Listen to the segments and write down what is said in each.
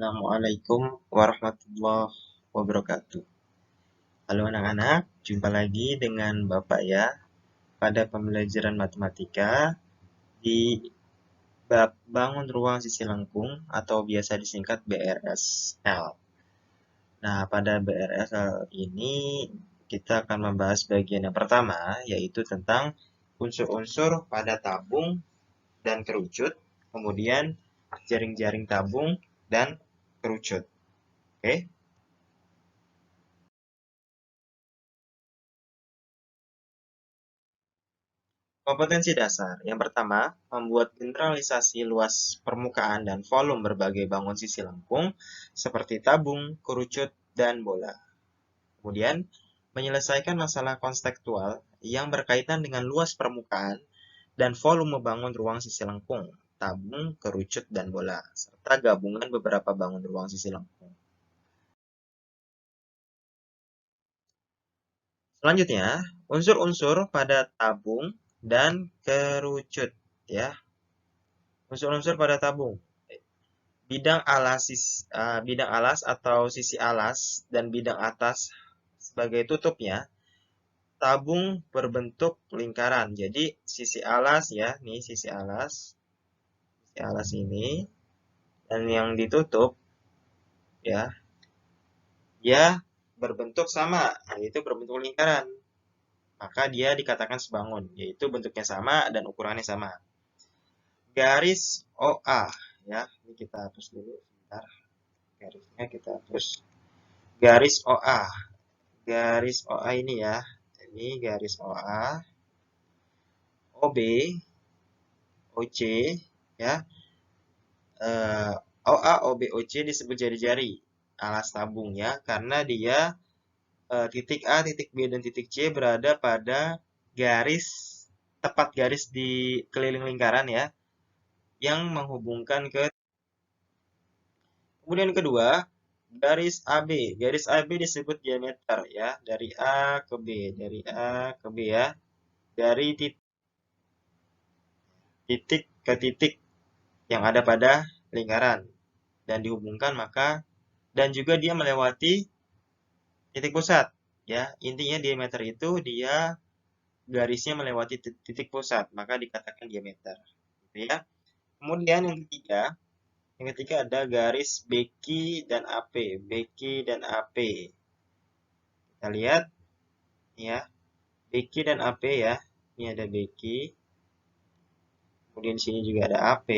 Assalamualaikum warahmatullahi wabarakatuh. Halo anak-anak, jumpa lagi dengan Bapak ya pada pembelajaran matematika di bab bangun ruang sisi lengkung atau biasa disingkat BRSL. Nah, pada BRSL ini kita akan membahas bagian yang pertama, yaitu tentang unsur-unsur pada tabung dan kerucut, kemudian jaring-jaring tabung dan kerucut. Oke? Kompetensi dasar. Yang pertama, membuat generalisasi luas permukaan dan volume berbagai bangun sisi lengkung seperti tabung, kerucut, dan bola. Kemudian, menyelesaikan masalah konstekstual yang berkaitan dengan luas permukaan dan volume bangun ruang sisi lengkung, tabung, kerucut, dan bola, serta gabungan beberapa bangun ruang sisi lengkung. Selanjutnya, unsur-unsur pada tabung dan kerucut ya. Unsur-unsur pada tabung. Bidang alas atau sisi alas dan bidang atas sebagai tutupnya, tabung berbentuk lingkaran. Jadi sisi alas ya, nih sisi alas ini, dan yang ditutup ya, dia berbentuk sama, yaitu berbentuk lingkaran. Maka dia dikatakan sebangun, yaitu bentuknya sama dan ukurannya sama. Garis OA ya, ini kita hapus dulu sebentar. Garisnya kita hapus. Garis OA. Garis OA ini ya. Ini garis OA, OB, OC ya. OA, OB, OC disebut jari-jari alas tabung ya, karena dia titik A, titik B, dan titik C berada pada garis, tepat garis di keliling lingkaran ya, yang menghubungkan ke. Kemudian kedua, garis AB. Garis AB disebut diameter ya, dari A ke B, dari A ke B ya, dari titik ke titik yang ada pada lingkaran dan dihubungkan, maka dan juga dia melewati titik pusat ya. Intinya diameter itu dia garisnya melewati titik pusat, maka dikatakan diameter gitu ya. Kemudian yang ketiga ada garis BQ dan AP. BQ dan AP. Kita lihat ya, BQ dan AP ya. Ini ada BQ. Kemudian sini juga ada AP.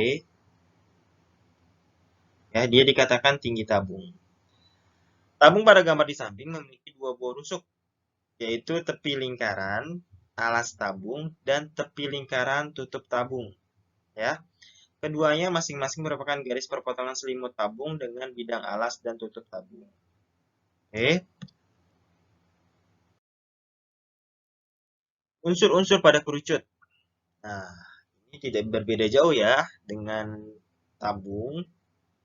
Ya, dia dikatakan tinggi tabung. Tabung pada gambar di samping memiliki dua buah rusuk, yaitu tepi lingkaran alas tabung dan tepi lingkaran tutup tabung. Ya, keduanya masing-masing merupakan garis perpotongan selimut tabung dengan bidang alas dan tutup tabung. Oke. Unsur-unsur pada kerucut. Nah, ini tidak berbeda jauh ya dengan tabung,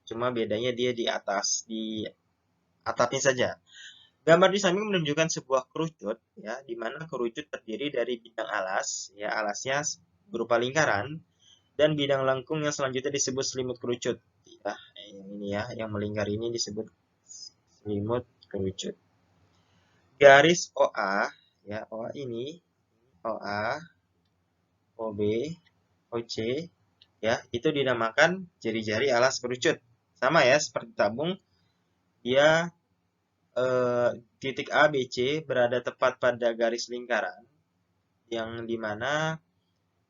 cuma bedanya dia di atas, di atapnya saja. Gambar di samping menunjukkan sebuah kerucut, ya, di mana kerucut terdiri dari bidang alas, ya, alasnya berupa lingkaran, dan bidang lengkung yang selanjutnya disebut selimut kerucut. Ya, yang ini ya, yang melingkar ini disebut selimut kerucut. Garis OA, ya, OA ini, OA, OB, OC, ya, itu dinamakan jari-jari alas kerucut. Sama ya, seperti tabung, dia titik A, B, C berada tepat pada garis lingkaran, yang dimana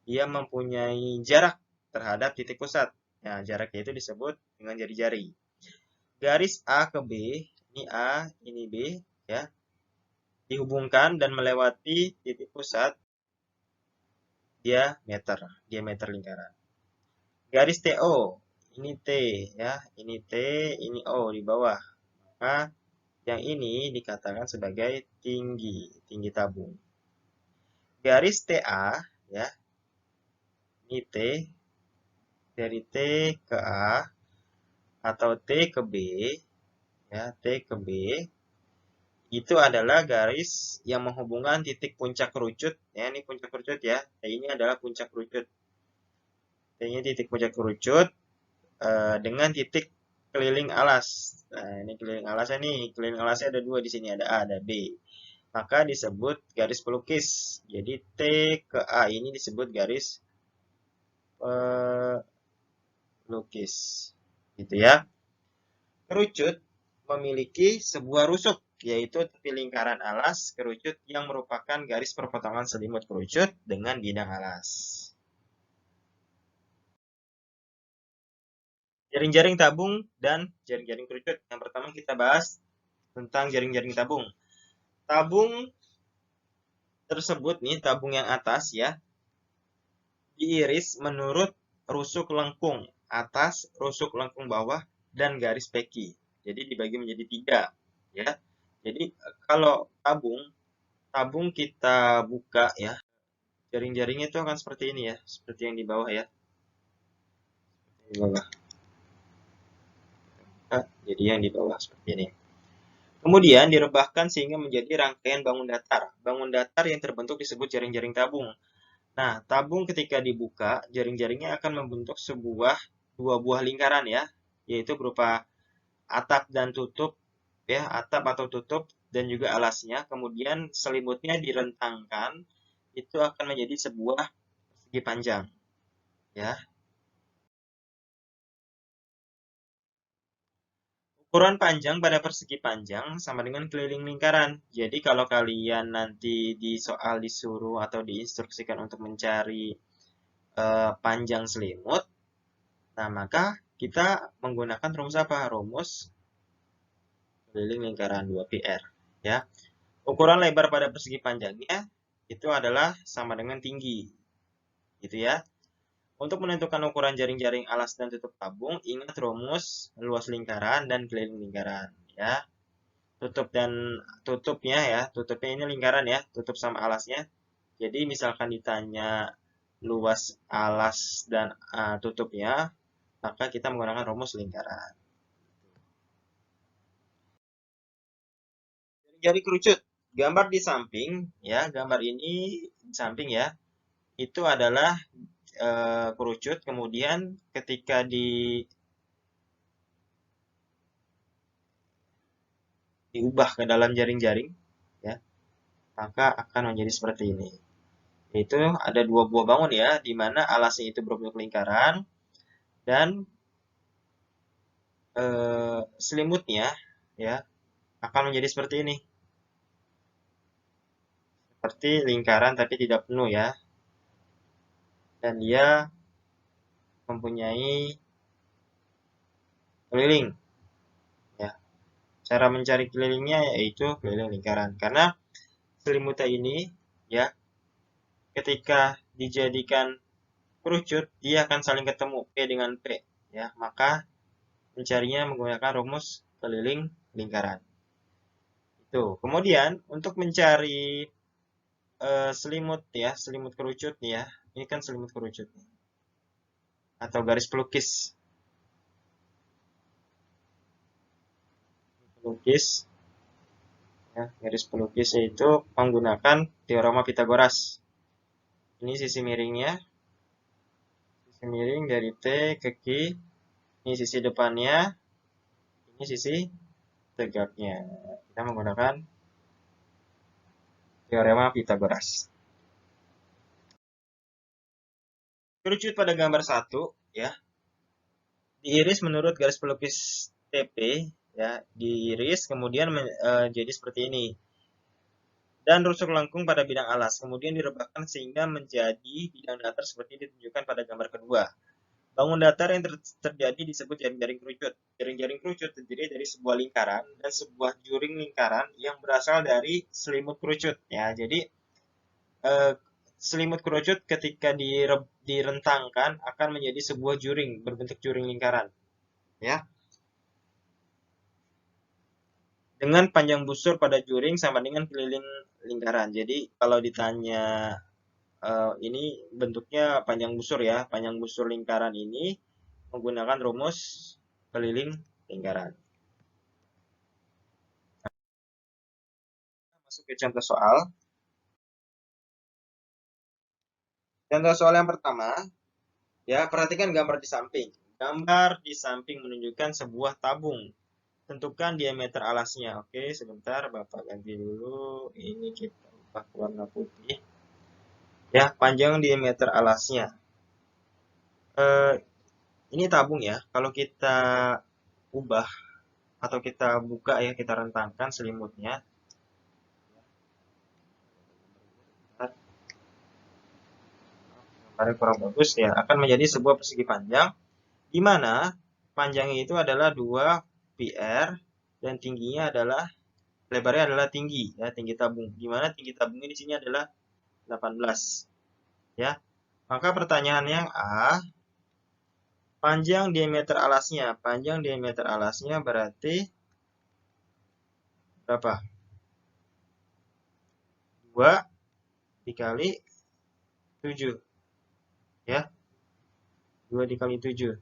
dia mempunyai jarak terhadap titik pusat. Nah, jaraknya itu disebut dengan jari-jari. Garis A ke B, ini A, ini B, ya, dihubungkan dan melewati titik pusat, dia diameter lingkaran. Garis TO, ini T, ya, ini T, ini O di bawah. Maka yang ini dikatakan sebagai tinggi tabung. Garis TA, ya, ini T, dari T ke A atau T ke B, ya, T ke B, itu adalah garis yang menghubungkan titik puncak kerucut, ya, ini puncak kerucut ya, ini adalah puncak kerucut. Ini titik puncak kerucut dengan titik keliling alas. Nah, ini keliling alasnya nih. Keliling alasnya ada dua di sini, ada A, ada B. Maka disebut garis pelukis. Jadi T ke A ini disebut garis pelukis. Gitu ya. Kerucut memiliki sebuah rusuk, yaitu tepi lingkaran alas kerucut yang merupakan garis perpotongan selimut kerucut dengan bidang alas. Jaring-jaring tabung dan jaring-jaring kerucut. Yang pertama kita bahas tentang jaring-jaring tabung. Tabung tersebut nih, tabung yang atas ya, diiris menurut rusuk lengkung atas, rusuk lengkung bawah, dan garis peki. Jadi dibagi menjadi 3 ya. Jadi kalau tabung kita buka ya, jaring-jaringnya itu akan seperti ini ya, seperti yang di bawah ya. Di bawah. Nah, jadi yang di bawah seperti ini. Kemudian direbahkan sehingga menjadi rangkaian bangun datar. Bangun datar yang terbentuk disebut jaring-jaring tabung. Nah, tabung ketika dibuka, jaring-jaringnya akan membentuk dua buah lingkaran ya, yaitu berupa atap dan tutup ya, atap atau tutup dan juga alasnya. Kemudian selimutnya direntangkan, itu akan menjadi sebuah persegi panjang ya. Ukuran panjang pada persegi panjang sama dengan keliling lingkaran. Jadi kalau kalian nanti di soal disuruh atau diinstruksikan untuk mencari panjang selimut, nah maka kita menggunakan rumus apa? Rumus keliling lingkaran 2πr ya. Ukuran lebar pada persegi panjangnya itu adalah sama dengan tinggi. Gitu ya. Untuk menentukan ukuran jaring-jaring alas dan tutup tabung, ingat rumus luas lingkaran dan keliling lingkaran ya. Tutupnya ya, tutupnya ini lingkaran ya, tutup sama alasnya. Jadi misalkan ditanya luas alas dan tutupnya, maka kita menggunakan rumus lingkaran. Jari kerucut, gambar di samping ya, gambar ini di samping ya, itu adalah kerucut. Kemudian ketika diubah ke dalam jaring-jaring ya, maka akan menjadi seperti ini. Itu ada dua buah bangun ya, di mana alasnya itu berbentuk lingkaran dan selimutnya ya akan menjadi seperti ini, seperti lingkaran tapi tidak penuh ya, dan dia mempunyai keliling ya. Cara mencari kelilingnya yaitu keliling lingkaran, karena selimutnya ini ya ketika dijadikan kerucut dia akan saling ketemu P dengan P ya, maka mencarinya menggunakan rumus keliling lingkaran. Itu. Kemudian untuk mencari selimut ya, selimut kerucut nih ya. Ini kan selimut kerucut nih. Atau garis pelukis. Pelukis ya, garis pelukis itu menggunakan teorema Pitagoras. Ini sisi miringnya. Sisi miring dari T ke Q. Ini sisi depannya. Ini sisi tegaknya. Kita menggunakan teorema Pitagoras. Kerucut pada gambar 1 ya, diiris menurut garis pelukis TP ya, diiris kemudian jadi seperti ini. Dan rusuk lengkung pada bidang alas, kemudian direbahkan sehingga menjadi bidang datar seperti ditunjukkan pada gambar kedua. Bangun datar yang terjadi disebut jaring-jaring kerucut. Jaring-jaring kerucut terdiri dari sebuah lingkaran dan sebuah juring lingkaran yang berasal dari selimut kerucut ya. Jadi selimut kerucut ketika direntangkan akan menjadi sebuah juring berbentuk juring lingkaran ya, dengan panjang busur pada juring sama dengan keliling lingkaran. Jadi kalau ditanya ini bentuknya panjang busur ya, panjang busur lingkaran ini menggunakan rumus keliling lingkaran. Masuk ke contoh soal. Contoh soal yang pertama, ya perhatikan gambar di samping. Gambar di samping menunjukkan sebuah tabung. Tentukan diameter alasnya. Oke, sebentar Bapak ganti dulu. Ini kita ubah ke warna putih. Ya, panjang diameter alasnya. Ini tabung ya. Kalau kita ubah atau kita buka ya, kita rentangkan selimutnya. Gambarnya kurang bagus ya. Akan menjadi sebuah persegi panjang, di mana panjangnya itu adalah 2 PR dan tingginya adalah lebarnya adalah tinggi ya, tinggi tabung. Di mana tinggi tabungnya di sini adalah 18 ya. Maka pertanyaan yang A, panjang diameter alasnya. Panjang diameter alasnya berarti berapa? 2 dikali 7 ya. 2 dikali 7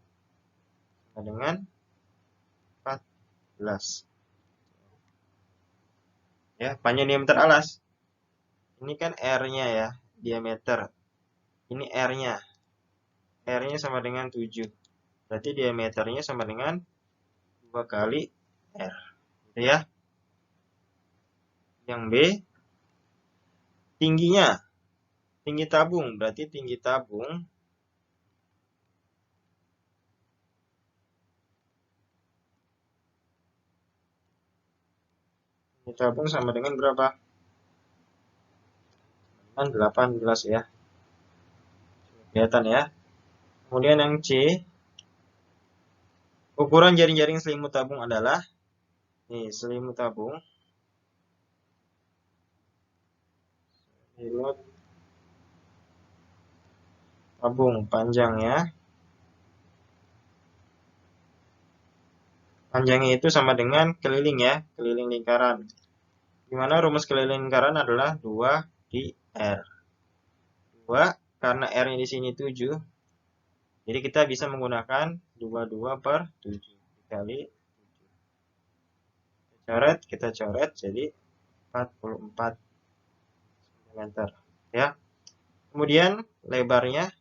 sama dengan 14 ya. Panjang diameter alas, ini kan R-nya ya, diameter. Ini R-nya. R-nya sama dengan 7. Berarti diameternya sama dengan 2 kali R. Gitu ya. Yang B, tingginya. Tinggi tabung. Berarti tinggi tabung sama dengan berapa? Kan 18 ya. Kelihatan ya. Kemudian yang C, ukuran jaring-jaring selimut tabung adalah, nih selimut tabung. Selimut tabung panjangnya. Panjangnya itu sama dengan keliling ya, keliling lingkaran. Dimana rumus keliling lingkaran adalah 2 di R. 2, karena R-nya di sini 7. Jadi kita bisa menggunakan 22 per 7 dikali 7. Kita coret jadi 44 cm ya. Kemudian lebarnya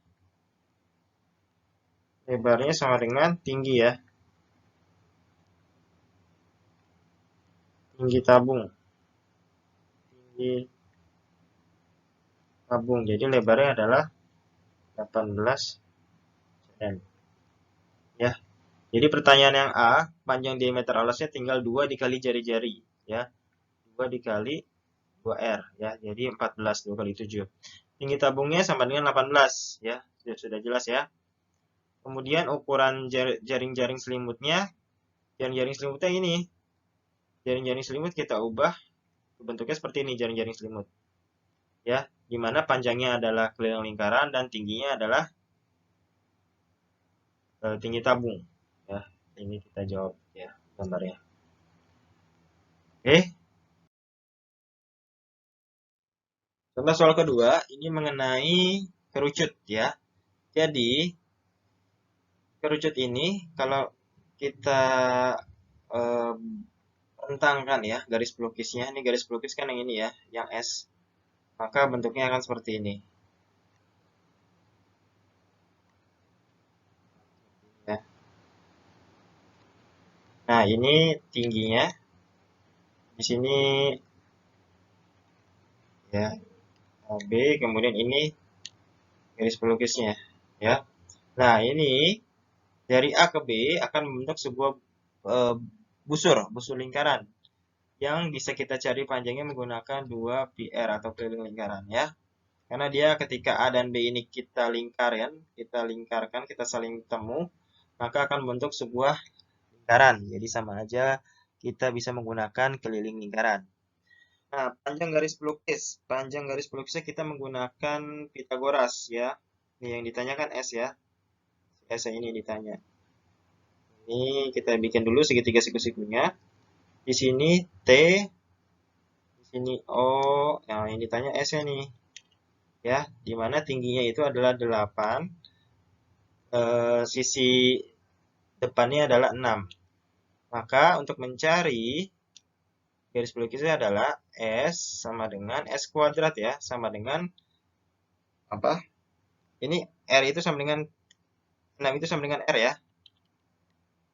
sama dengan tinggi ya. Tinggi tabung. Jadi lebarnya adalah 18 cm. Ya. Jadi pertanyaan yang A, panjang diameter alasnya tinggal 2 dikali jari-jari ya. 2 dikali 2R ya. Jadi 14, 2 kali 7. Tinggi tabungnya sama dengan 18 ya. Sudah jelas ya. Kemudian ukuran jaring-jaring selimutnya. Jaring-jaring selimutnya ini. Jaring-jaring selimut kita ubah bentuknya seperti ini, jaring-jaring selimut. Ya, di mana panjangnya adalah keliling lingkaran dan tingginya adalah tinggi tabung. Ya, ini kita jawab ya gambarnya. Oke. Contoh soal kedua, ini mengenai kerucut ya. Jadi, kerucut ini kalau kita rentangkan ya garis pelukisnya. Ini garis pelukis kan yang ini ya, yang S. Maka bentuknya akan seperti ini. Ya. Nah, ini tingginya. Di sini ya B, kemudian ini garis pelukisnya ya. Nah, ini dari A ke B akan membentuk sebuah busur lingkaran yang bisa kita cari panjangnya menggunakan 2 PR atau keliling lingkaran ya. Karena dia ketika A dan B ini kita lingkarkan, kita saling temu, maka akan membentuk sebuah lingkaran. Jadi sama aja kita bisa menggunakan keliling lingkaran. Nah, panjang garis pelukisnya kita menggunakan Pitagoras ya. Ini yang ditanyakan S ya. S ini ditanya. Ini kita bikin dulu segitiga siku-sikunya. Di sini T, di sini O. Nah, yang ditanya S nya nih. Ya, di mana tingginya itu adalah 8. Sisi depannya adalah 6. Maka untuk mencari garis pelukisnya adalah S sama dengan S kuadrat ya, sama dengan apa? Ini R itu sama dengan 6 itu sama dengan R ya.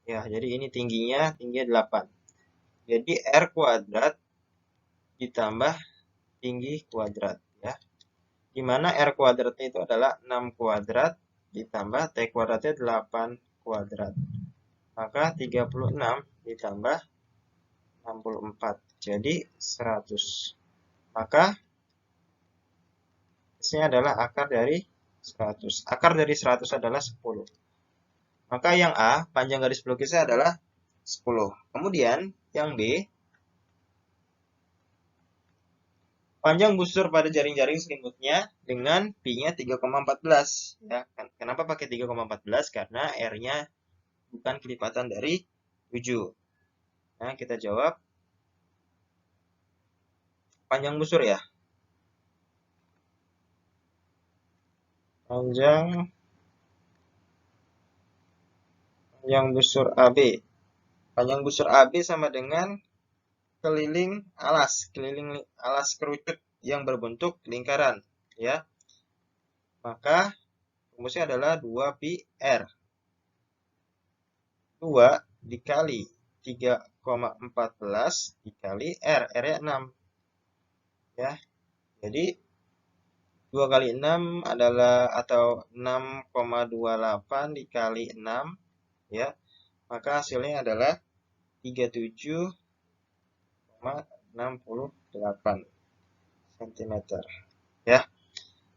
Ya, jadi ini tingginya 8. Jadi R kuadrat ditambah tinggi kuadrat ya. Di mana R kuadratnya itu adalah 6 kuadrat ditambah T kuadratnya 8 kuadrat. Maka 36 ditambah 64. Jadi 100. Maka hasilnya adalah akar dari 100. Akar dari 100 adalah 10. Maka yang A, panjang garis pelukisnya adalah 10. Kemudian yang B, panjang busur pada jaring-jaring selimutnya dengan pi-nya 3,14. Ya, kenapa pakai 3,14? Karena R-nya bukan kelipatan dari 7. Nah, kita jawab panjang busur ya. Panjang busur AB. Panjang busur AB sama dengan keliling alas kerucut yang berbentuk lingkaran, ya. Maka rumusnya adalah 2 pi R. 2 dikali 3,14 dikali R. R-nya 6. Ya. Jadi 2 kali 6 adalah atau 6,28 dikali 6, ya. Maka hasilnya adalah 37,68 cm, ya.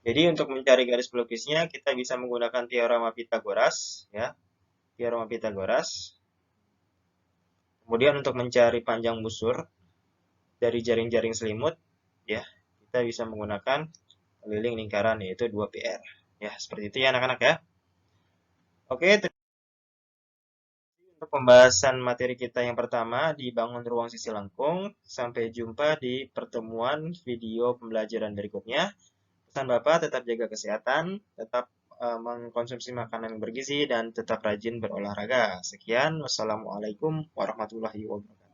Jadi untuk mencari garis pelukisnya kita bisa menggunakan teorema Pythagoras, ya. Teorema Pythagoras. Kemudian untuk mencari panjang busur dari jaring-jaring selimut, ya, kita bisa menggunakan keliling lingkaran yaitu 2 PR. Ya, seperti itu ya anak-anak ya. Oke, untuk pembahasan materi kita yang pertama di bangun ruang sisi lengkung. Sampai jumpa di pertemuan video pembelajaran berikutnya. Pesan Bapak tetap jaga kesehatan, tetap mengkonsumsi makanan yang bergizi, dan tetap rajin berolahraga. Sekian, wassalamualaikum warahmatullahi wabarakatuh.